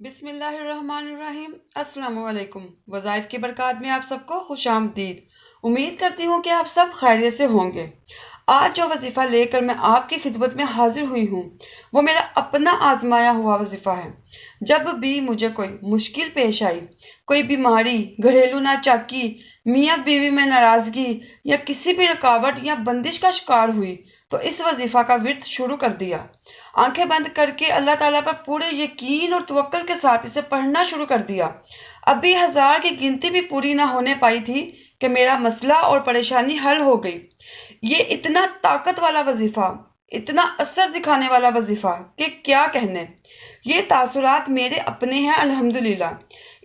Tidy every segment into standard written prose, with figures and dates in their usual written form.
بسم اللہ الرحمن الرحیم۔ السلام علیکم۔ وظائف کی برکات میں آپ سب کو خوش آمدید۔ امید کرتی ہوں کہ آپ سب خیریت سے ہوں گے۔ آج جو وظیفہ لے کر میں آپ کی خدمت میں حاضر ہوئی ہوں وہ میرا اپنا آزمایا ہوا وظیفہ ہے۔ جب بھی مجھے کوئی مشکل پیش آئی، کوئی بیماری، گھریلو ناچاکی، میاں بیوی میں ناراضگی یا کسی بھی رکاوٹ یا بندش کا شکار ہوئی تو اس وظیفہ کا ورد شروع کر دیا۔ آنکھیں بند کر کے اللہ تعالیٰ پر پورے یقین اور توکل کے ساتھ اسے پڑھنا شروع کر دیا۔ ابھی 1000 کی گنتی بھی پوری نہ ہونے پائی تھی کہ میرا مسئلہ اور پریشانی حل ہو گئی۔ یہ اتنا طاقت والا وظیفہ، اتنا اثر دکھانے والا وظیفہ کہ کیا کہنے۔ یہ تاثرات میرے اپنے ہیں الحمدللہ۔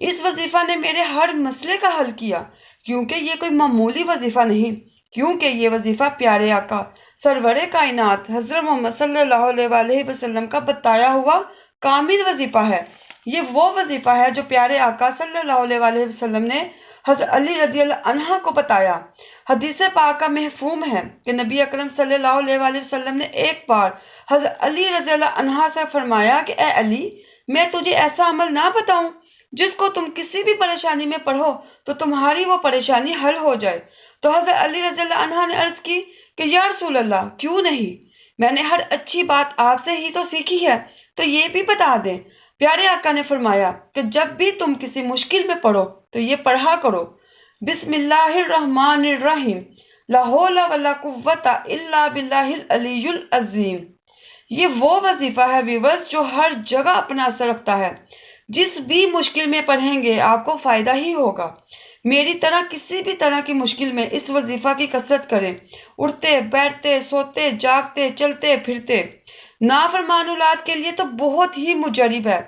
اس وظیفہ نے میرے ہر مسئلے کا حل کیا، کیونکہ یہ کوئی معمولی وظیفہ نہیں، کیونکہ یہ وظیفہ پیارے آقا سرور کائنات حضرت محمد صلی اللہ علیہ وآلہ وسلم کا بتایا ہوا کامل وظیفہ ہے۔ یہ وہ وظیفہ ہے جو پیارے آقا صلی اللہ علیہ وآلہ وسلم نے حضرت علی رضی اللہ عنہ کو بتایا۔ حدیث پاک کا محفوم ہے کہ نبی اکرم صلی اللہ علیہ وآلہ وسلم نے ایک بار حضرت علی رضی اللہ عنہ سے فرمایا کہ اے علی، میں تجھے ایسا عمل نہ بتاؤں جس کو تم کسی بھی پریشانی میں پڑھو تو تمہاری وہ پریشانی حل ہو جائے؟ تو حضرت علی رضی اللہ عنہ نے عرض کی کہ یا رسول اللہ، کیوں نہیں، میں نے ہر اچھی بات آپ سے ہی تو سیکھی ہے، تو یہ بھی بتا دیں۔ پیارے آقا نے فرمایا کہ جب بھی تم کسی مشکل میں پڑو تو یہ پڑھا کرو، بسم اللہ الرحمن الرحیم، لا حول ولا قوت الا باللہ العلی العظیم۔ یہ وہ وظیفہ ہے ویورز جو ہر جگہ اپنا اثر رکھتا ہے۔ جس بھی مشکل میں پڑھیں گے آپ کو فائدہ ہی ہوگا۔ میری طرح کسی بھی طرح کی مشکل میں اس وظیفہ کی کثرت کریں، اٹھتے بیٹھتے سوتے جاگتے چلتے پھرتے۔ نافرمان اولاد کے لیے تو بہت ہی مجرب ہے،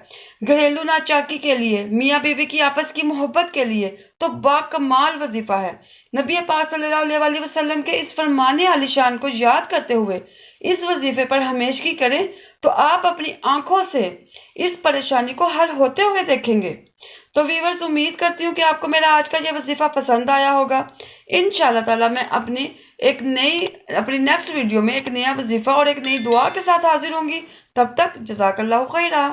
گھریلو ناچاکی کے لیے، میاں بیوی کی آپس کی محبت کے لیے تو باکمال وظیفہ ہے۔ نبی پاک صلی اللہ علیہ وآلہ وسلم کے اس فرمان عالی شان کو یاد کرتے ہوئے اس وظیفے پر ہمیشگی کریں تو آپ اپنی آنکھوں سے اس پریشانی کو حل ہوتے ہوئے دیکھیں گے۔ تو ویورز، امید کرتی ہوں کہ آپ کو میرا آج کا یہ وظیفہ پسند آیا ہوگا۔ انشاءاللہ تعالیٰ میں اپنی نیکسٹ ویڈیو میں ایک نیا وظیفہ اور ایک نئی دعا کے ساتھ حاضر ہوں گی۔ تب تک جزاک اللہ خیرہ۔